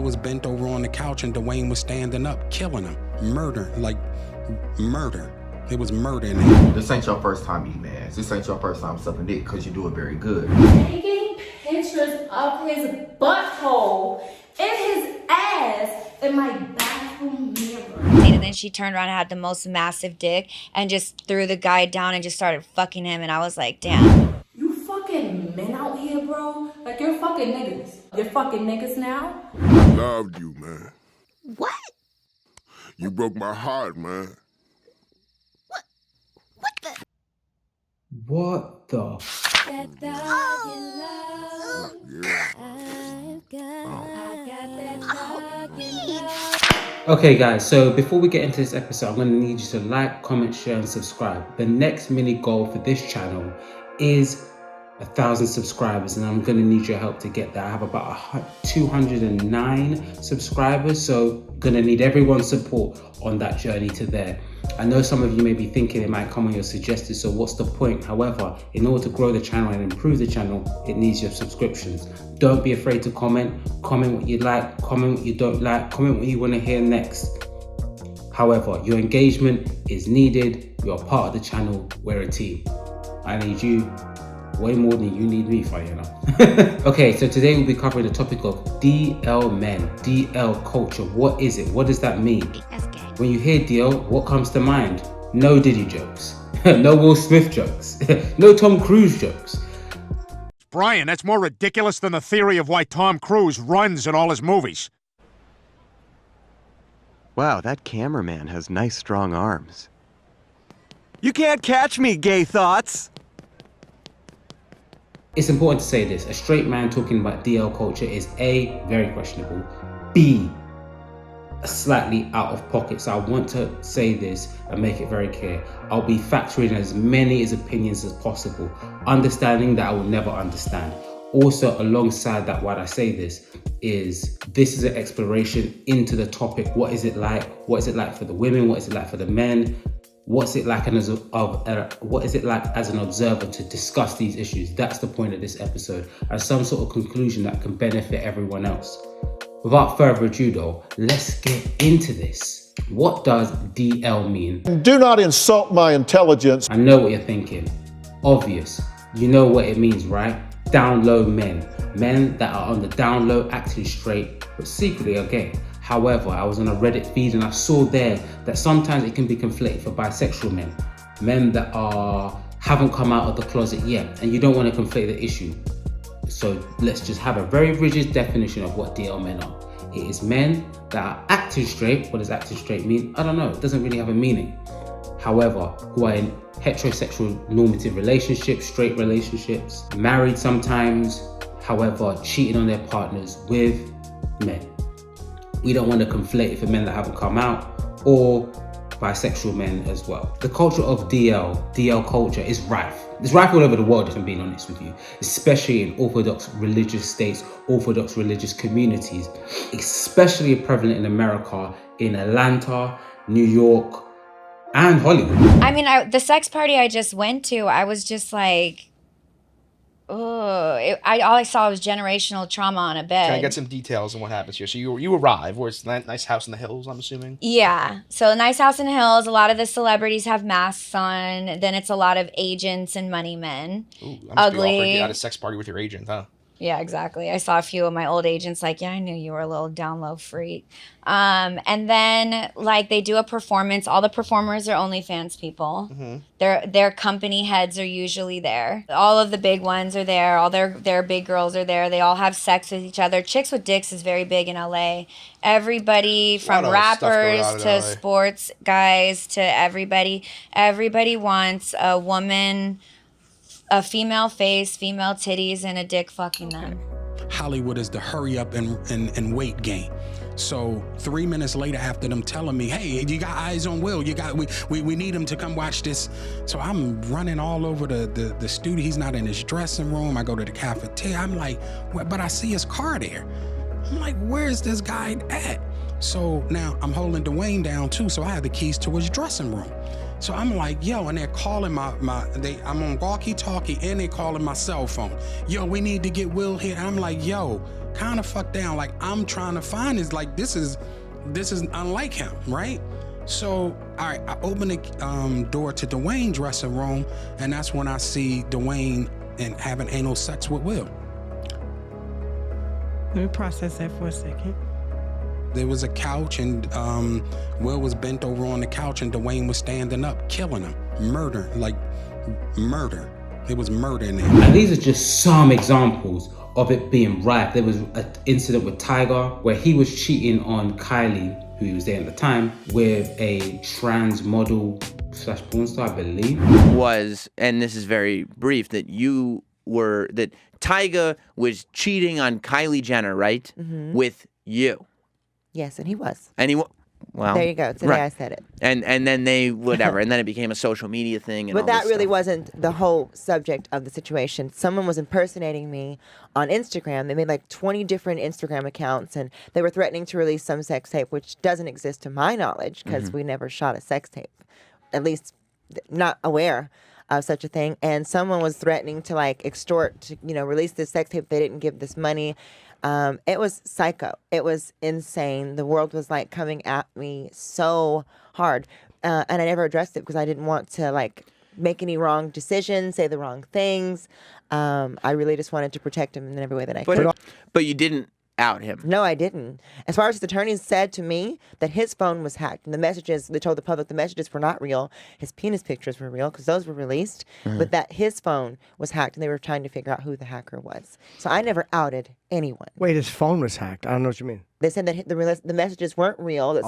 was bent over on the couch and Dwayne was standing up, killing him. Murder, like murder. It was murder in there. This ain't your first time eating ass. This ain't your first time sucking dick because you do it very good. Taking pictures of his butthole and his ass in my bathroom mirror. And then she turned around and had the most massive dick and just threw the guy down and just started fucking him. And I was like, damn. You fucking men out here, bro. Like, you're fucking niggas. You're fucking niggas now. I loved you, man. What? You broke my heart, man. What the? Okay guys, so before we get into this episode, I'm going to need you to like, comment, share and subscribe. The next mini goal for this channel is 1,000 subscribers and I'm going to need your help to get that. I have about 209 subscribers, so going to need everyone's support on that journey to there. I know some of you may be thinking it might come on your suggested, so what's the point? However, in order to grow the channel and improve the channel, it needs your subscriptions. Don't be afraid to comment what you like, comment what you don't like, comment what you want to hear next. However, your engagement is needed. You're a part of the channel. We're a team. I need you way more than you need me, Fiona. Okay, so today we'll be covering the topic of DL men, DL culture. What is it? What does that mean? When you hear DL, what comes to mind? No Diddy jokes, no Will Smith jokes, no Tom Cruise jokes. Brian, that's more ridiculous than the theory of why Tom Cruise runs in all his movies. Wow, that cameraman has nice strong arms. You can't catch me, gay thoughts! It's important to say this, a straight man talking about DL culture is A, very questionable, B, slightly out of pocket. So I want to say this and make it very clear. I'll be factoring as many opinions as possible, understanding that I will never understand. Also, alongside that, while I say this is an exploration into the topic. What is it like? What is it like for the women? What is it like for the men? What's it like as an observer to discuss these issues? That's the point of this episode, as some sort of conclusion that can benefit everyone else. Without further ado though, let's get into this. What does DL mean? Do not insult my intelligence. I know what you're thinking. Obvious. You know what it means, right? Down low men. Men that are on the down low acting straight, but secretly are gay. However, I was on a Reddit feed and I saw there that sometimes it can be conflated for bisexual men. Men that haven't come out of the closet yet, and you don't want to conflate the issue. So let's just have a very rigid definition of what DL men are. It is men that are acting straight. What does acting straight mean? I don't know. It doesn't really have a meaning. However, who are in heterosexual normative relationships, straight relationships, married sometimes, however, cheating on their partners with men. We don't want to conflate it for men that haven't come out or bisexual men as well. The culture of DL culture is rife. It's rife all over the world, if I'm being honest with you, especially in Orthodox religious states, Orthodox religious communities, especially prevalent in America, in Atlanta, New York, and Hollywood. I mean, the sex party I just went to, I was just like, all I saw was generational trauma on a bed. Can I get some details on what happens here? So you arrive, where it's a nice house in the hills, I'm assuming? Yeah. So a nice house in the hills. A lot of the celebrities have masks on. Then it's a lot of agents and money men. Ooh, that must Ugly. be awkward. You got a sex party with your agent, huh? Yeah, exactly. I saw a few of my old agents like, yeah, I knew you were a little down low freak. And then like they do a performance. All the performers are OnlyFans people. Mm-hmm. Their company heads are usually there. All of the big ones are there. All their big girls are there. They all have sex with each other. Chicks with dicks is very big in LA. Everybody from rappers to sports guys to everybody. Everybody wants a woman, a female face, female titties, and a dick fucking them. Hollywood is the hurry up and wait game. So 3 minutes later, after them telling me, hey, you got eyes on Will, we need him to come watch this. So I'm running all over the studio. He's not in his dressing room. I go to the cafeteria. I'm like, but I see his car there. I'm like, where's this guy at? So now I'm holding Dwayne down too, so I had the keys to his dressing room. So I'm like, yo, and they're calling I'm on walkie-talkie and they're calling my cell phone. Yo, we need to get Will here. And I'm like, yo, kind of fuck down. Like, I'm trying to find this, like, this is unlike him, right? So, all right, I open the door to Dwayne's dressing room, and that's when I see Dwayne and having anal sex with Will. Let me process that for a second. There was a couch, and Will was bent over on the couch, and Dwayne was standing up, killing him. Murder. It was murder in there. And these are just some examples of it being rife. There was an incident with Tiger where he was cheating on Kylie, who he was dating at the time, with a trans model / porn star, I believe. Was, and this is very brief, that Tyga was cheating on Kylie Jenner, right? Mm-hmm. With you. Yes, and he was. And well, there you go. Today right. I said it. And then they, whatever, and then it became a social media thing. And but all that this really stuff. wasn't the whole subject of the situation. Someone was impersonating me on Instagram. They made like 20 different Instagram accounts, and they were threatening to release some sex tape, which doesn't exist to my knowledge because we never shot a sex tape. At least not aware of such a thing. And someone was threatening to like extort to, release this sex tape if they didn't give this money. It was psycho. It was insane. The world was like coming at me so hard. And I never addressed it because I didn't want to like make any wrong decisions, say the wrong things. I really just wanted to protect him in every way that I could. But you didn't out him. No, I didn't. As far as his attorneys said to me that his phone was hacked and the messages, they told the public the messages were not real. His penis pictures were real because those were released, but that his phone was hacked and they were trying to figure out who the hacker was. So I never outed anyone. Wait, his phone was hacked. I don't know what you mean. They said that the messages weren't real, that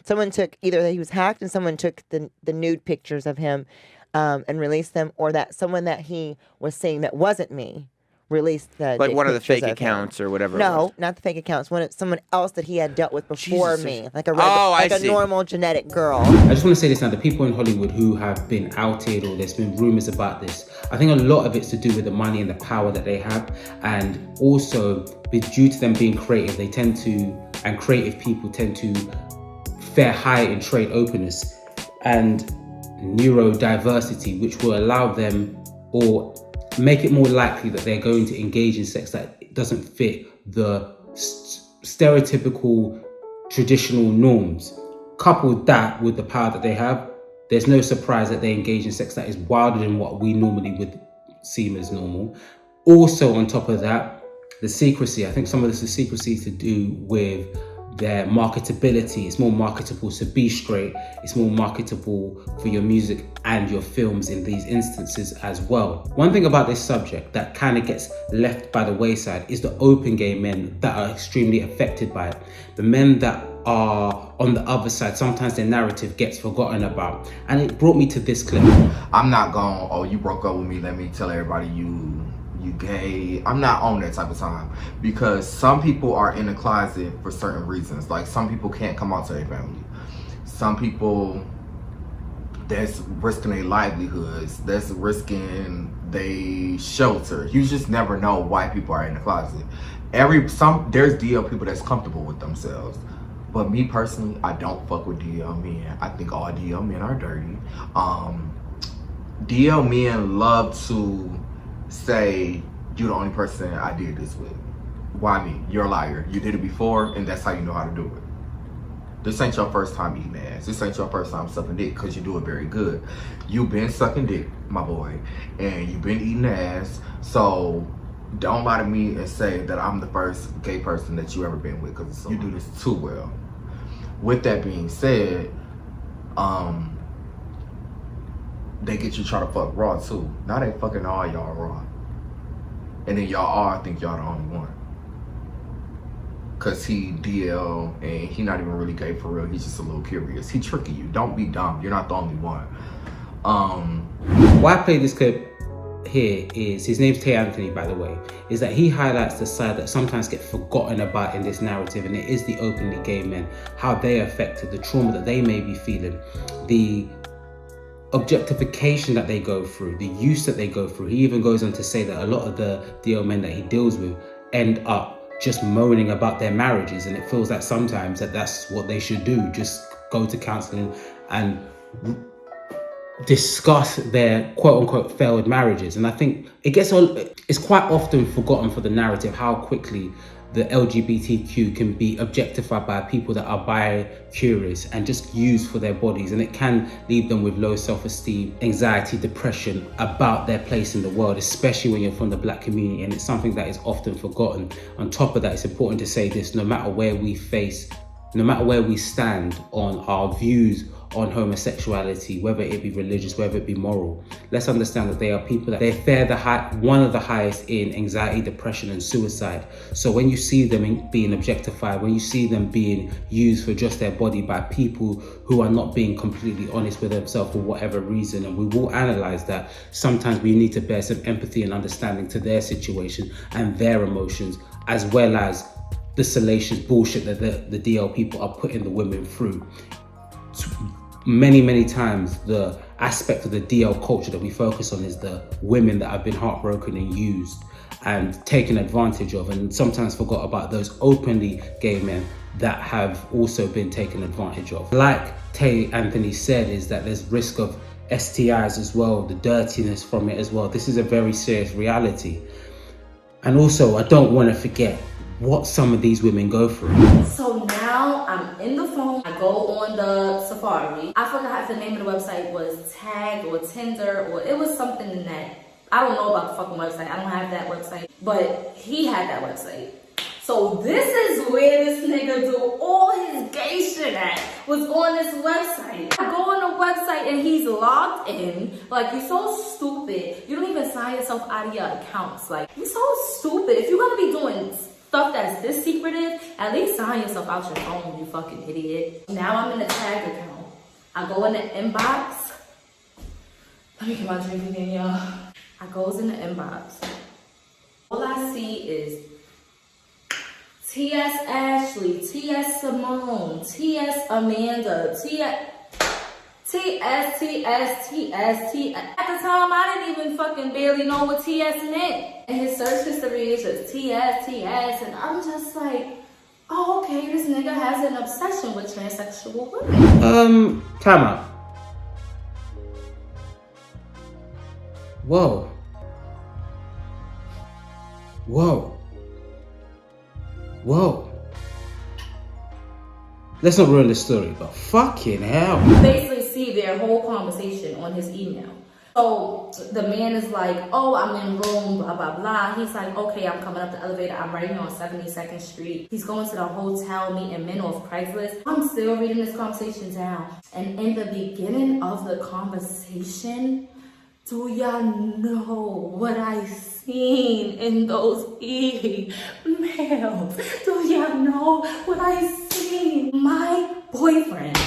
someone took either that he was hacked and someone took the nude pictures of him and released them, or that someone that he was seeing that wasn't me released the like one of the fake of accounts him. Or whatever. No, not the fake accounts. Someone else that he had dealt with before me, like a normal genetic girl. I just want to say this now: the people in Hollywood who have been outed or there's been rumors about this, I think a lot of it's to do with the money and the power that they have, and also due to them being creative, they tend to, and creative people tend to fare high in trade openness and neurodiversity, which will allow them or make it more likely that they're going to engage in sex that doesn't fit the stereotypical traditional norms. Couple that with the power that they have, there's no surprise that they engage in sex that is wilder than what we normally would seem as normal. Also, on top of that, the secrecy. I think some of this is secrecy to do with their marketability. It's more marketable to be straight. It's more marketable for your music and your films in these instances as well. One thing about this subject that kind of gets left by the wayside is the open gay men that are extremely affected by it. The men that are on the other side, sometimes their narrative gets forgotten about. And it brought me to this clip. I'm not going, oh, you broke up with me, let me tell everybody you gay. I'm not on that type of time, because some people are in the closet for certain reasons. Like, some people can't come out to their family. Some people, that's risking their livelihoods, that's risking their shelter. You just never know why people are in the closet. There's DL people that's comfortable with themselves. But me personally, I don't fuck with DL men. I think all DL men are dirty. DL men love to say, you're the only person I did this with. Why me? You're a liar. You did it before, and that's how you know how to do it. This ain't your first time eating ass. This ain't your first time sucking dick, because you do it very good. You've been sucking dick, my boy, and you've been eating ass, so don't lie to me and say that I'm the first gay person that you ever been with, because you do this too well. With that being said, they get you try to fuck raw too. Now they fucking all y'all raw. And then y'all all think y'all the only one. Cause he DL and he not even really gay for real. He's just a little curious. He tricking you. Don't be dumb. You're not the only one. Why I play this clip here is, his name's Tay Anthony, by the way, is that he highlights the side that sometimes get forgotten about in this narrative, and it is the openly gay men, how they affected, the trauma that they may be feeling, the objectification that they go through, the use that they go through. He even goes on to say that a lot of the DL men that he deals with end up just moaning about their marriages, and it feels like sometimes that's what they should do, just go to counseling and discuss their quote-unquote failed marriages. And I think it's quite often forgotten for the narrative how quickly the LGBTQ can be objectified by people that are bi-curious and just used for their bodies, and it can leave them with low self-esteem, anxiety, depression about their place in the world, especially when you're from the Black community. And it's something that is often forgotten. On top of that, it's important to say this: no matter where we stand on our views on homosexuality, whether it be religious, whether it be moral, let's understand that they are people that they fare one of the highest in anxiety, depression, and suicide. So when you see them being objectified, when you see them being used for just their body by people who are not being completely honest with themselves for whatever reason, and we will analyze that, sometimes we need to bear some empathy and understanding to their situation and their emotions, as well as the salacious bullshit that the DL people are putting the women through. Many times the aspect of the DL culture that we focus on is the women that have been heartbroken and used and taken advantage of, and sometimes forgot about those openly gay men that have also been taken advantage of. Like Tay Anthony said, is that there's risk of STIs as well, the dirtiness from it as well. This is a very serious reality. And also, I don't want to forget what some of these women go through. So now I'm in the phone. I go on the Safari. I forgot if the name of the website was Tag or Tinder, or it was something in that. I don't know about the fucking website. I don't have that website. But he had that website. So this is where this nigga do all his gay shit at, was on this website. I go on the website and he's logged in. Like, you're so stupid. You don't even sign yourself out of your accounts. Like, you're so stupid. If you're gonna be doing stuff that's this secretive, at least sign yourself out your phone, you fucking idiot. Now I'm in the tag account. I go in the inbox. Let me get my drink again, y'all. I goes in the inbox. All I see is T.S. Ashley, T.S. Simone, T.S. Amanda, T.S. At the time, I didn't even fucking barely know what T.S. meant. And his search history is just T.S. And I'm just like, oh, okay, this nigga has an obsession with transsexual women. Time out. Whoa. Let's not ruin the story, but fucking hell. Basically see their whole conversation on his email. So the man is like, oh, I'm in room, blah, blah, blah. He's like, okay, I'm coming up the elevator. I'm right here on 72nd Street. He's going to the hotel, meeting men off Craigslist. I'm still reading this conversation down. And in the beginning of the conversation, do y'all know what I seen in those emails? Do y'all know what I seen? My boyfriend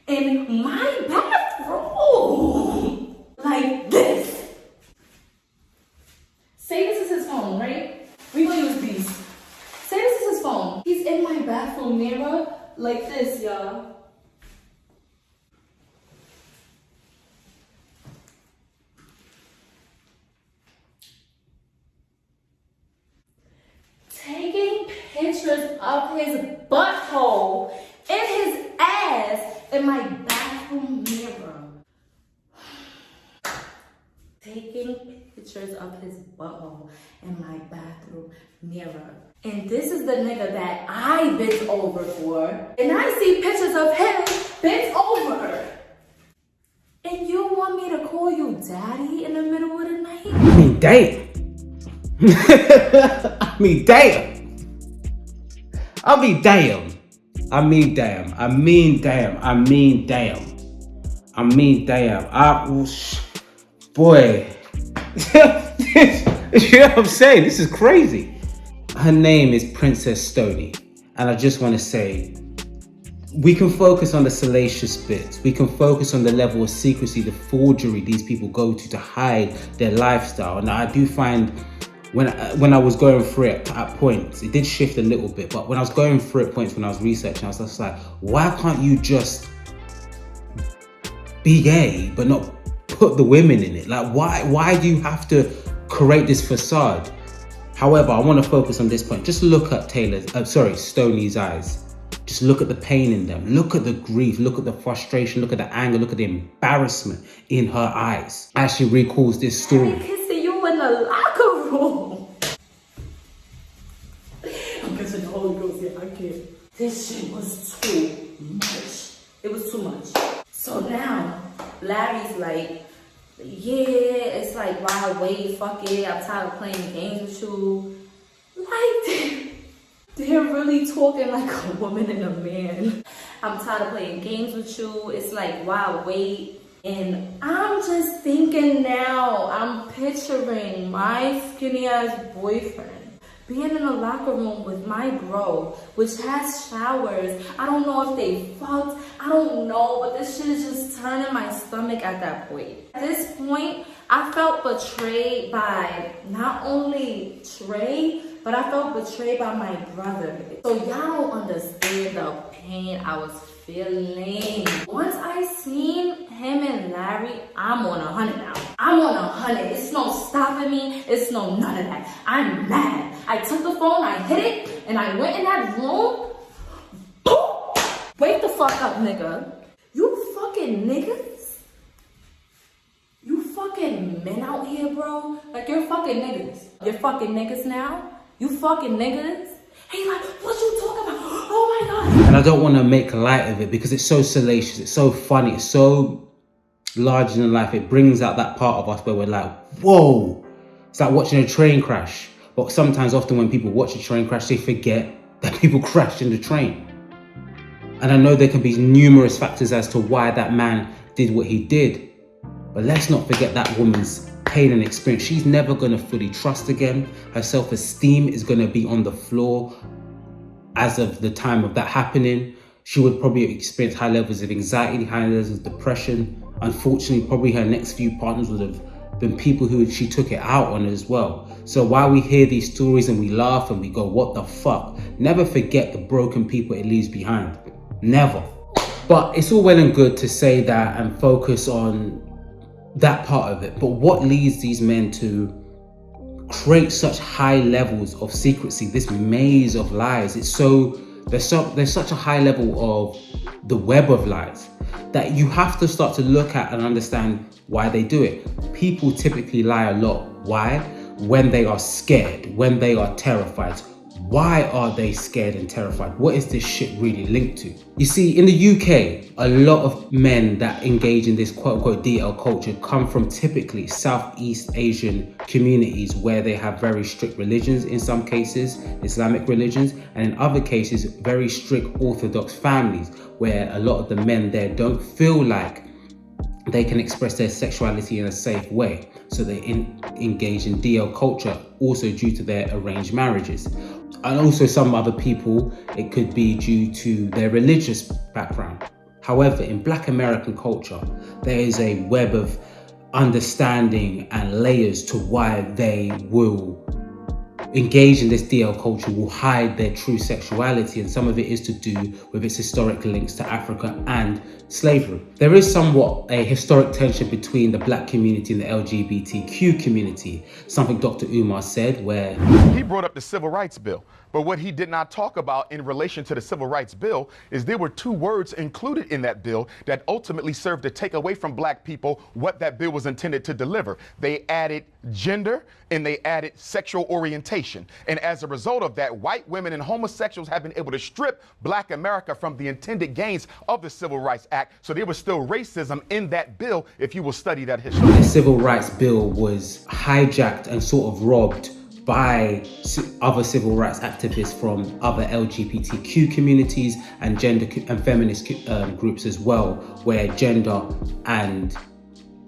in my bathroom, like this. Say this is his phone, right? We gonna use these. Say this is his phone. He's in my bathroom mirror, like this, y'all. Taking pictures of his butthole in his ass in my bathroom mirror. Taking pictures of his butthole in my bathroom mirror. And this is the nigga that I bent over for. And I see pictures of him bent over. And you want me to call you daddy in the middle of the night? I mean, damn. Boy. You know what I'm saying? This is crazy. Her name is Princess Stoney. And I just want to say, we can focus on the salacious bits. We can focus on the level of secrecy, the forgery these people go to hide their lifestyle. And I do find when I was going through it at points, it did shift a little bit. But when I was going through it points, when I was researching, I was just like, why can't you just be gay but not put the women in it? Like, why do you have to create this facade. However, I want to focus on this point. Just look at Stoney's eyes. Just look at the pain in them. Look at the grief. Look at the frustration. Look at the anger. Look at the embarrassment in her eyes as she recalls this story. I'm kissing you in the locker room. I'm kissing the Holy Ghost. Yeah, I can't. This shit was too much. It was too much. So now, Larry's like, yeah, it's like, why wait? Fuck it. I'm tired of playing games with you. Like, they're really talking like a woman and a man. I'm tired of playing games with you. It's like, why wait? And I'm just thinking now, I'm picturing my skinny ass boyfriend being in a locker room with my bro, which has showers. I don't know if they fucked. I don't know, but this shit is just turning my stomach at that point. At this point, I felt betrayed by not only Trey, but I felt betrayed by my brother. So y'all don't understand the pain I was feeling. Once I seen him and Larry, I'm on 100 now. I'm on 100. It's no stopping me. It's no none of that. I'm mad. I took the phone, I hit it, and I went in that room. Boom! Wake the fuck up, nigga. You fucking niggas? You fucking men out here, bro? Like, you're fucking niggas. You're fucking niggas now? You fucking niggas? Hey, like, what you talking about? Oh my God. And I don't want to make light of it because it's so salacious, it's so funny, it's so larger than life. It brings out that part of us where we're like, whoa. It's like watching a train crash. But sometimes, often when people watch a train crash, they forget that people crashed in the train. And I know there can be numerous factors as to why that man did what he did. But let's not forget that woman's pain and experience. She's never going to fully trust again. Her self-esteem is going to be on the floor as of the time of that happening. She would probably experience high levels of anxiety, high levels of depression. Unfortunately, probably her next few partners would have been people who she took it out on as well. So while we hear these stories and we laugh and we go, what the fuck? Never forget the broken people it leaves behind. Never. But it's all well and good to say that and focus on that part of it. But what leads these men to create such high levels of secrecy, this maze of lies? There's such a high level of the web of lies that you have to start to look at and understand why they do it. People typically lie a lot. Why? When they are scared, when they are terrified. Why are they scared and terrified? What is this shit really linked to? You see, in the UK, a lot of men that engage in this quote-unquote DL culture come from typically Southeast Asian communities where they have very strict religions, in some cases, Islamic religions, and in other cases, very strict Orthodox families where a lot of the men there don't feel like they can express their sexuality in a safe way. So they engage in DL culture, also due to their arranged marriages. And also some other people, it could be due to their religious background. However, in Black American culture, there is a web of understanding and layers to why they will engage in this DL culture, will hide their true sexuality, and some of it is to do with its historic links to Africa and slavery. There is somewhat a historic tension between the Black community and the LGBTQ community, something Dr. Umar said, where he brought up the Civil Rights Bill. But what he did not talk about in relation to the Civil Rights Bill is there were two words included in that bill that ultimately served to take away from Black people what that bill was intended to deliver. They added gender and they added sexual orientation. And as a result of that, white women and homosexuals have been able to strip Black America from the intended gains of the Civil Rights Act. So there was still racism in that bill if you will study that history. The Civil Rights Bill was hijacked and sort of robbed by other civil rights activists from other LGBTQ communities and gender and feminist groups as well, where gender and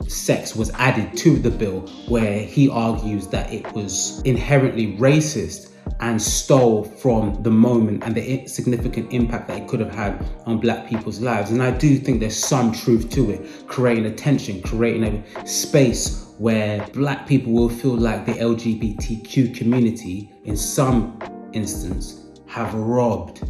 sex was added to the bill, where he argues that it was inherently racist and stole from the moment and the significant impact that it could have had on Black people's lives. And I do think there's some truth to it, creating a tension, creating a space where Black people will feel like the LGBTQ community, in some instance, have robbed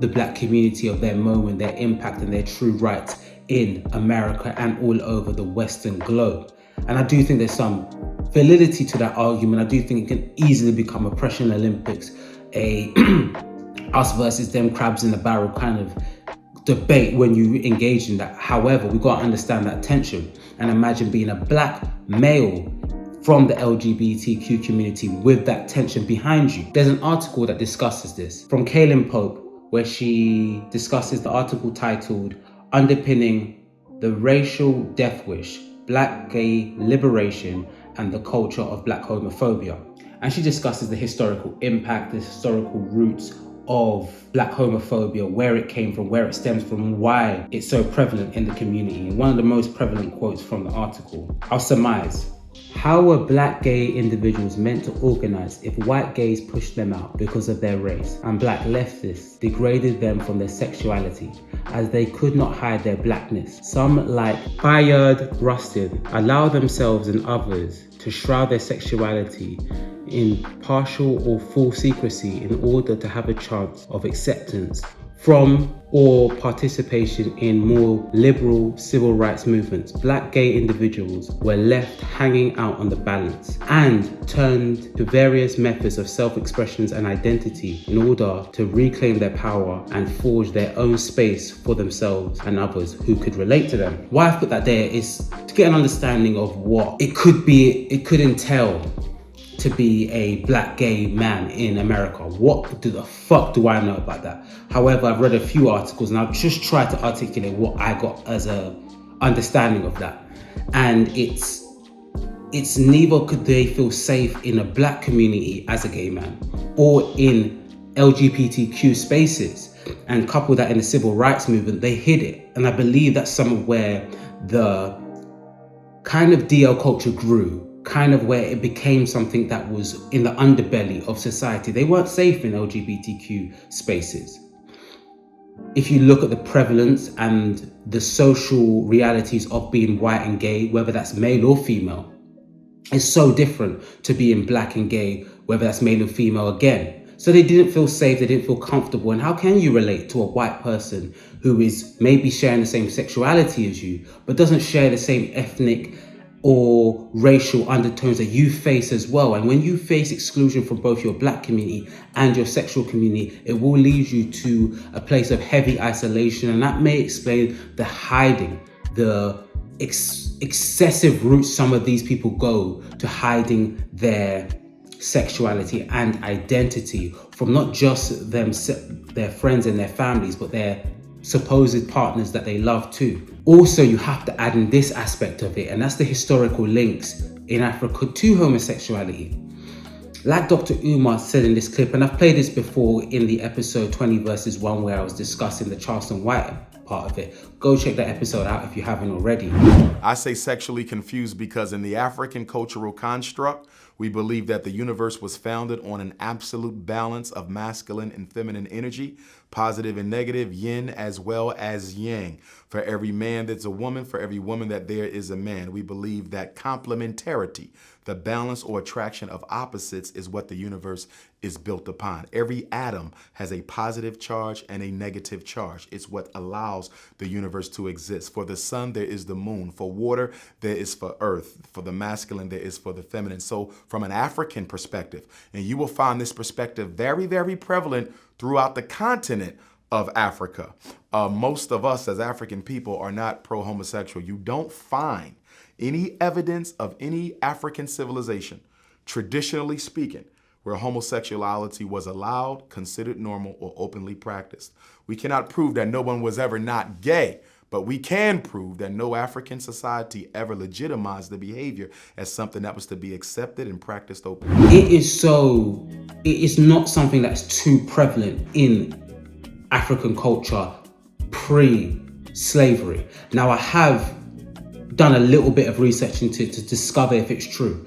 the Black community of their moment, their impact and their true rights in America and all over the Western globe. And I do think there's some validity to that argument. I do think it can easily become oppression Olympics, a us versus them crabs in the barrel kind of debate when you engage in that. However, we got to understand that tension and imagine being a black male from the LGBTQ community with that tension behind you. There's an article that discusses this from Kaylin Pope, where she discusses the article titled Underpinning the Racial Death Wish, Black Gay Liberation and the Culture of Black Homophobia. And she discusses the historical impact, the historical roots of black homophobia, where it came from, where it stems from, why it's so prevalent in the community. And one of the most prevalent quotes from the article, I'll surmise. How were black gay individuals meant to organize if white gays pushed them out because of their race and black leftists degraded them from their sexuality as they could not hide their blackness? Some, like Bayard Rustin, allow themselves and others to shroud their sexuality in partial or full secrecy in order to have a chance of acceptance from or participation in more liberal civil rights movements. Black gay individuals were left hanging out on the balance and turned to various methods of self-expressions and identity in order to reclaim their power and forge their own space for themselves and others who could relate to them. Why I've put that there is to get an understanding of what it could entail to be a black gay man in America. What the fuck do I know about that? However, I've read a few articles and I've just tried to articulate what I got as a understanding of that. And it's neither could they feel safe in a black community as a gay man or in LGBTQ spaces. And couple that in the civil rights movement, they hid it. And I believe that's some of where the kind of DL culture grew, kind of where it became something that was in the underbelly of society. They weren't safe in LGBTQ spaces. If you look at the prevalence and the social realities of being white and gay, whether that's male or female, it's so different to being black and gay, whether that's male or female again. So they didn't feel safe, they didn't feel comfortable. And how can you relate to a white person who is maybe sharing the same sexuality as you, but doesn't share the same ethnic or racial undertones that you face as well? And when you face exclusion from both your black community and your sexual community, it will lead you to a place of heavy isolation. And that may explain the hiding, the excessive routes some of these people go to hiding their sexuality and identity from not just them, their friends and their families, but their supposed partners that they love too. Also, you have to add in this aspect of it, and that's the historical links in Africa to homosexuality. Like Dr. Umar said in this clip, and I've played this before in the episode 20 versus 1 where I was discussing the Charleston White part of it. Go check that episode out if you haven't already. I say sexually confused because in the African cultural construct, we believe that the universe was founded on an absolute balance of masculine and feminine energy, positive and negative, yin as well as yang. For every man that's a woman, for every woman that there is a man. We believe that complementarity, the balance or attraction of opposites, is what the universe is built upon. Every atom has a positive charge and a negative charge. It's what allows the universe to exist. For the sun, there is the moon. For water, there is for earth. For the masculine, there is for the feminine. So from an African perspective, and you will find this perspective very, very prevalent throughout the continent of Africa. Most of us as African people are not pro-homosexual. You don't find any evidence of any African civilization, traditionally speaking, where homosexuality was allowed, considered normal, or openly practiced. We cannot prove that no one was ever not gay, but we can prove that no African society ever legitimized the behavior as something that was to be accepted and practiced openly. It is not something that's too prevalent in African culture pre-slavery. Now, I have done a little bit of research into to discover if it's true.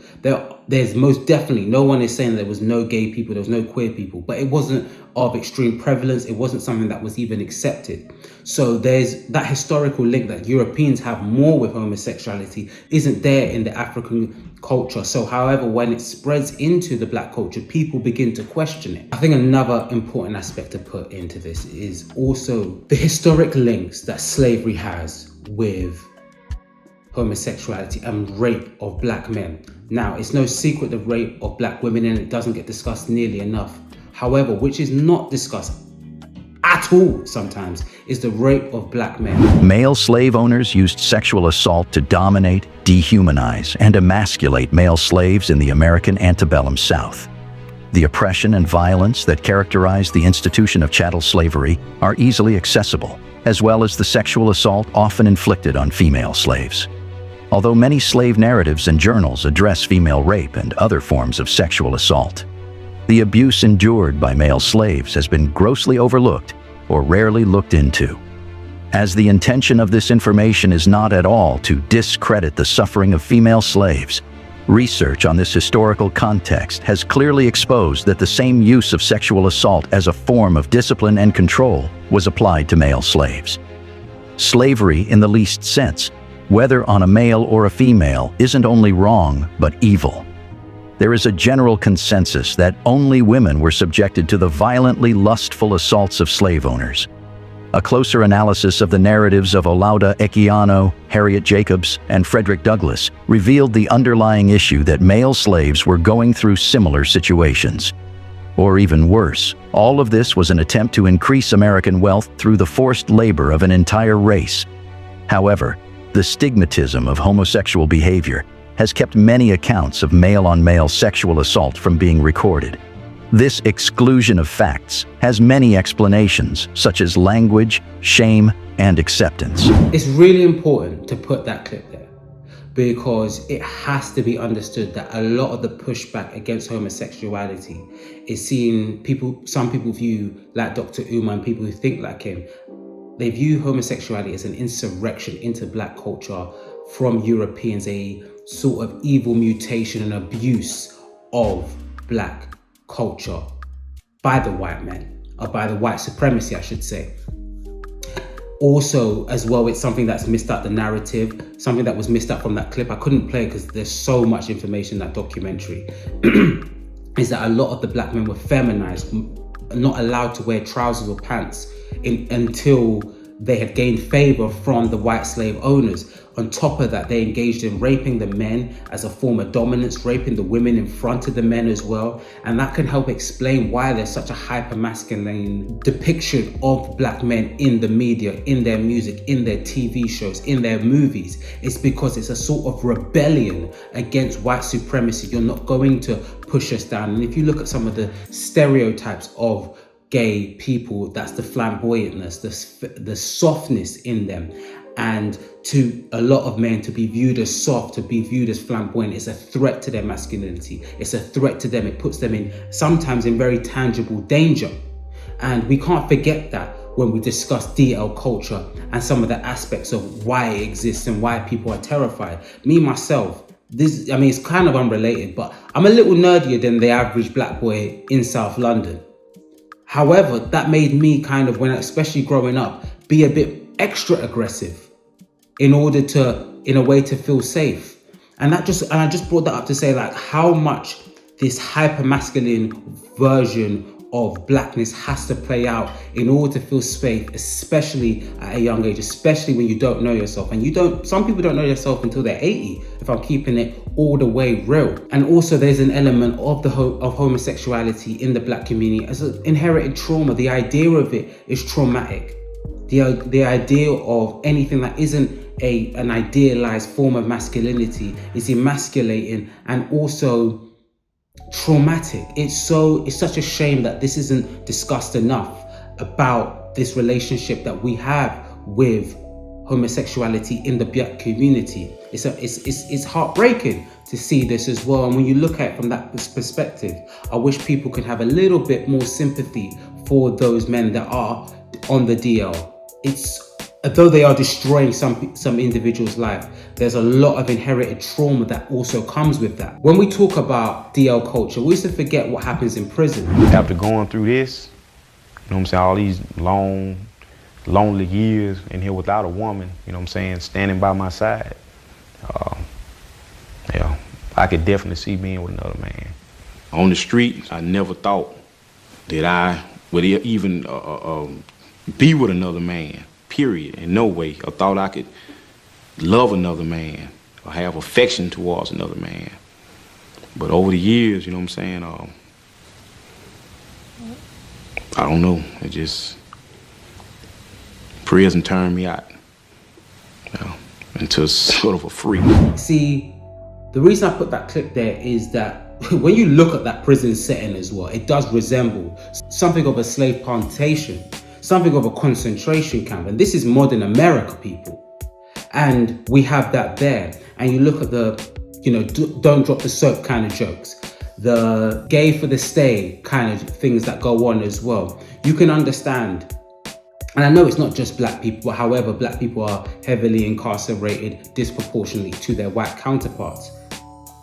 There's most definitely, no one is saying there was no gay people, there was no queer people, but it wasn't of extreme prevalence. It wasn't something that was even accepted. So there's that historical link that Europeans have more with homosexuality isn't there in the African culture. So however, when it spreads into the black culture, people begin to question it. I think another important aspect to put into this is also the historic links that slavery has with homosexuality and rape of black men. Now, it's no secret the rape of black women, and it doesn't get discussed nearly enough. However, which is not discussed at all sometimes, is the rape of black men. Male slave owners used sexual assault to dominate, dehumanize, and emasculate male slaves in the American antebellum South. The oppression and violence that characterized the institution of chattel slavery are easily accessible, as well as the sexual assault often inflicted on female slaves. Although many slave narratives and journals address female rape and other forms of sexual assault, the abuse endured by male slaves has been grossly overlooked or rarely looked into. As the intention of this information is not at all to discredit the suffering of female slaves, research on this historical context has clearly exposed that the same use of sexual assault as a form of discipline and control was applied to male slaves. Slavery, in the least sense, whether on a male or a female, isn't only wrong, but evil. There is a general consensus that only women were subjected to the violently lustful assaults of slave owners. A closer analysis of the narratives of Olaudah Equiano, Harriet Jacobs, and Frederick Douglass revealed the underlying issue that male slaves were going through similar situations. Or even worse, all of this was an attempt to increase American wealth through the forced labor of an entire race. However, the stigmatism of homosexual behavior has kept many accounts of male-on-male sexual assault from being recorded. This exclusion of facts has many explanations, such as language, shame, and acceptance. It's really important to put that clip there because it has to be understood that a lot of the pushback against homosexuality is seen, some people view, like Dr. Umar and people who think like him, they view homosexuality as an insurrection into black culture from Europeans, a sort of evil mutation and abuse of black culture by the white men, or by the white supremacy, I should say. Also, as well, it's something that's missed out the narrative, something that was missed out from that clip. I couldn't play because there's so much information in that documentary. Is that a lot of the black men were feminized, not allowed to wear trousers or pants until they had gained favor from the white slave owners. On top of that, they engaged in raping the men as a form of dominance, raping the women in front of the men as well. And that can help explain why there's such a hyper-masculine depiction of black men in the media, in their music, in their TV shows, in their movies. It's because it's a sort of rebellion against white supremacy. You're not going to push us down. And if you look at some of the stereotypes of gay people, that's the flamboyantness, the softness in them. And to a lot of men, to be viewed as soft, to be viewed as flamboyant, is a threat to their masculinity. It's a threat to them. It puts them in, sometimes in very tangible danger. And we can't forget that when we discuss DL culture and some of the aspects of why it exists and why people are terrified. Me, myself, it's kind of unrelated, but I'm a little nerdier than the average black boy in South London. However, that made me kind of, especially growing up, be a bit extra aggressive in order to, in a way, to feel safe. And I just brought that up to say like how much this hyper masculine version of blackness has to play out in order to feel safe, especially at a young age, especially when you don't know yourself. And some people don't know yourself until they're 80, if I'm keeping it all the way real. And also there's an element of of homosexuality in the black community as an inherited trauma. The idea of it is traumatic. The idea of anything that isn't an idealized form of masculinity is emasculating and also traumatic. It's such a shame that this isn't discussed enough about this relationship that we have with homosexuality in the black community. It's heartbreaking to see this as well. And when you look at it from that perspective, I wish people could have a little bit more sympathy for those men that are on the DL. Though they are destroying some individual's life, there's a lot of inherited trauma that also comes with that. When we talk about DL culture, we used to forget what happens in prison. After going through this, you know what I'm saying, all these long, lonely years in here without a woman, you know what I'm saying, standing by my side, I could definitely see being with another man. On the street, I never thought that I would even be with another man. Period. In no way. I thought I could love another man or have affection towards another man. But over the years, you know what I'm saying, I don't know, it just, prison turned me out, you know, into sort of a freak. See, the reason I put that clip there is that when you look at that prison setting as well, it does resemble something of a slave plantation, something of a concentration camp. And this is modern America, people. And we have that there. And you look at the, you know, don't drop the soap kind of jokes, the gay for the stay kind of things that go on as well. You can understand. And I know it's not just black people, but however, black people are heavily incarcerated disproportionately to their white counterparts.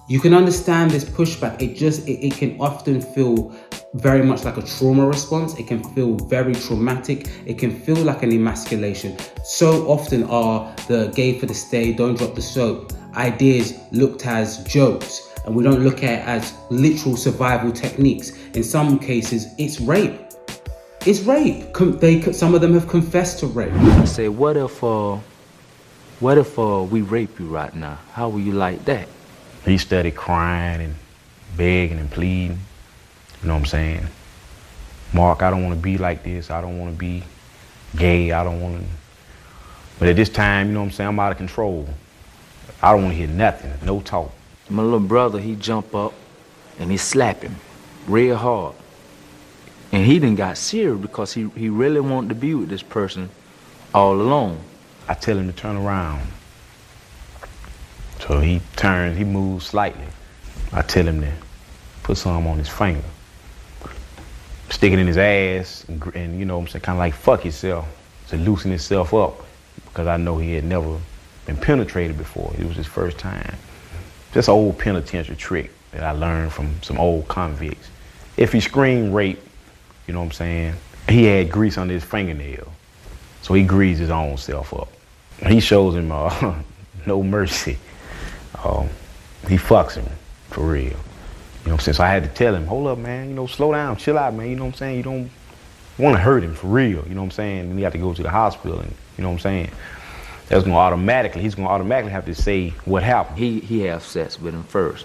You can understand this pushback. It can often feel very much like a trauma response. It can feel very traumatic. It can feel like an emasculation. So often are the gay for the stay, don't drop the soap ideas looked as jokes, and we don't look at it as literal survival techniques. In some cases, it's rape. It's rape. Some of them have confessed to rape. I say, what if we rape you right now? How will you like that? He started crying and begging and pleading. You know what I'm saying? Mark, I don't want to be like this. I don't want to be gay. I don't want to. But at this time, you know what I'm saying, I'm out of control. I don't want to hear nothing, no talk. My little brother, he jump up and he slap him real hard. And he done got serious because he really wanted to be with this person all alone. I tell him to turn around. So he turns, he moves slightly. I tell him to put some on his finger. Stick it in his ass and you know what I'm saying, kind of like fuck himself, to loosen himself up, because I know he had never been penetrated before. It was his first time. Just an old penitentiary trick that I learned from some old convicts. If he screamed rape, you know what I'm saying, he had grease under his fingernail, so he greased his own self up. He shows him no mercy. He fucks him for real. You know what I'm saying? So I had to tell him, hold up, man, you know, slow down, chill out, man. You know what I'm saying? You don't want to hurt him for real. You know what I'm saying? And he had to go to the hospital, and you know what I'm saying? He's gonna automatically have to say what happened. He have sex with him first.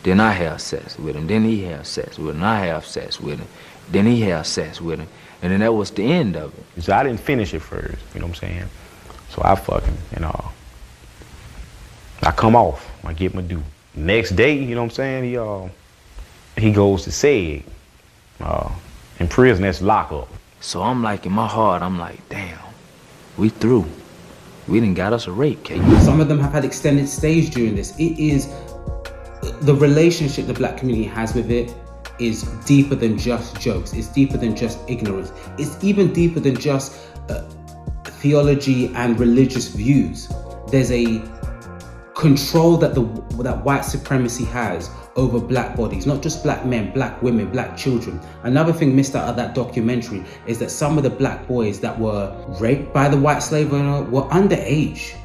Then I have sex with him. Then he have sex with him. I have sex with him. Then he have sex with him. And then that was the end of it. So I didn't finish it first, you know what I'm saying? So I fucking, you know, I come off, I get my due. Next day, you know what I'm saying, he goes to SEG. In prison, that's lockup. So I'm like, in my heart, I'm like, damn, we through. We done got us a rape case. Some of them have had extended stays during this. It is, the relationship the black community has with it is deeper than just jokes. It's deeper than just ignorance. It's even deeper than just theology and religious views. There's a control that that white supremacy has over black bodies, not just black men, black women, black children. Another thing missed out of that documentary is that some of the black boys that were raped by the white slave owner were underage.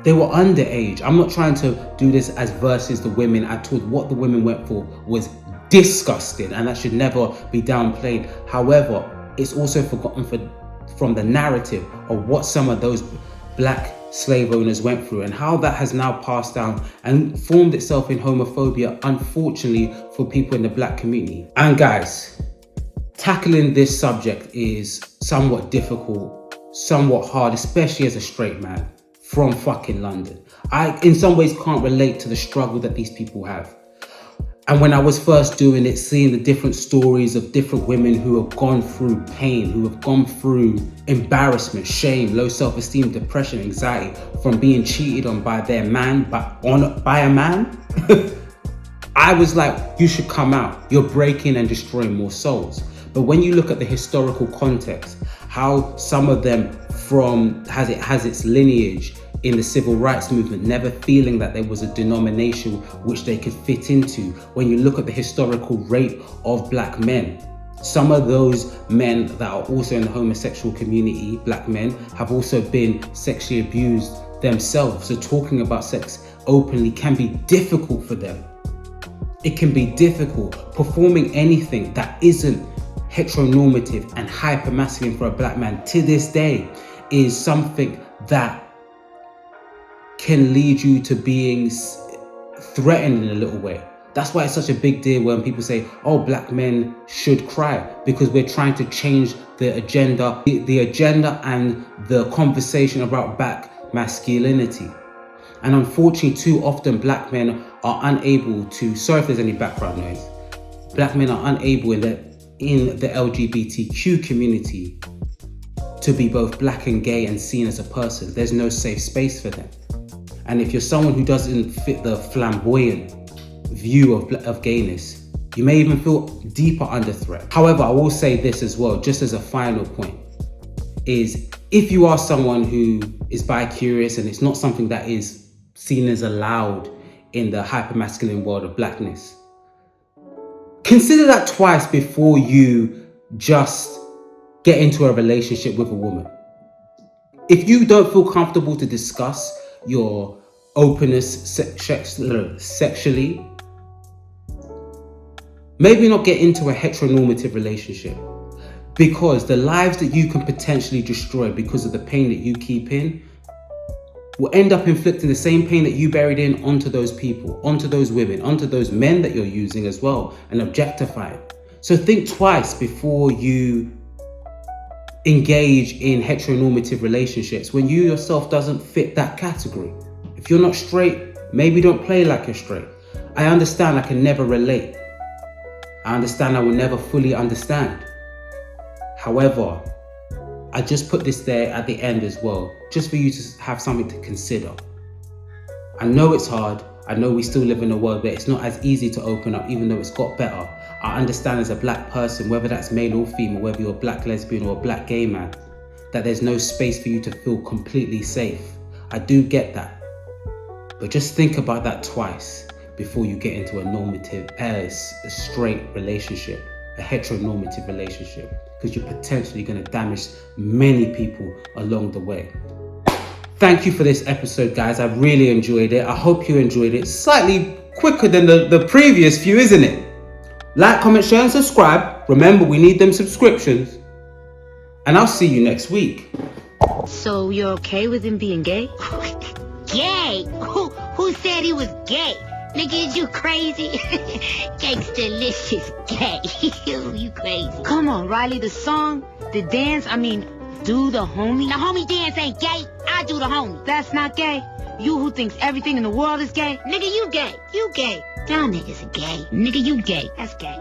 They were underage. I'm not trying to do this as versus the women at all. What the women went for was disgusting, and that should never be downplayed. However, it's also forgotten from the narrative of what some of those black slave owners went through and how that has now passed down and formed itself in homophobia, unfortunately, for people in the black community. And guys, tackling this subject is somewhat difficult, somewhat hard, especially as a straight man from fucking London. I, in some ways, can't relate to the struggle that these people have. And when I was first doing it, seeing the different stories of different women who have gone through pain, who have gone through embarrassment, shame, low self-esteem, depression, anxiety from being cheated on by their man, by a man, I was like, you should come out. You're breaking and destroying more souls. But when you look at the historical context, how some of them has its lineage in the civil rights movement, never feeling that there was a denomination which they could fit into. When you look at the historical rape of black men, some of those men that are also in the homosexual community, black men, have also been sexually abused themselves. So talking about sex openly can be difficult for them. It can be difficult. Performing anything that isn't heteronormative and hyper masculine for a black man to this day is something that can lead you to being threatened in a little way. That's why it's such a big deal when people say, oh, black men should cry, because we're trying to change the agenda, the agenda and the conversation about black masculinity. And unfortunately, too often black men are unable to, sorry if there's any background noise, black men are unable in the LGBTQ community to be both black and gay and seen as a person. There's no safe space for them. And if you're someone who doesn't fit the flamboyant view of gayness, you may even feel deeper under threat. However, I will say this as well, just as a final point, is if you are someone who is bi-curious and it's not something that is seen as allowed in the hyper-masculine world of blackness, consider that twice before you just get into a relationship with a woman. If you don't feel comfortable to discuss your openness sexually, maybe not get into a heteronormative relationship, because the lives that you can potentially destroy because of the pain that you keep in will end up inflicting the same pain that you buried in onto those people, onto those women, onto those men that you're using as well and objectifying. So think twice before you engage in heteronormative relationships when you yourself doesn't fit that category. If you're not straight, maybe don't play like you're straight. I understand I can never relate. I understand I will never fully understand. However, I just put this there at the end as well, just for you to have something to consider. I know it's hard. I know we still live in a world where it's not as easy to open up, even though it's got better. I understand as a black person, whether that's male or female, whether you're a black lesbian or a black gay man, that there's no space for you to feel completely safe. I do get that. But just think about that twice before you get into a straight relationship, a heteronormative relationship, because you're potentially going to damage many people along the way. Thank you for this episode, guys. I really enjoyed it. I hope you enjoyed it. Slightly quicker than the previous few, isn't it? Like, comment, share, and subscribe. Remember, we need them subscriptions. And I'll see you next week. So you're okay with him being gay? Gay? Who said he was gay? Nigga, is you crazy? Gangsta-licious gay. You crazy. Come on, Riley, the song, the dance, do the homie. The homie dance ain't gay. I do the homie. That's not gay. You who thinks everything in the world is gay? Nigga, you gay. You gay. Y'all niggas are gay. Nigga, you gay. That's gay.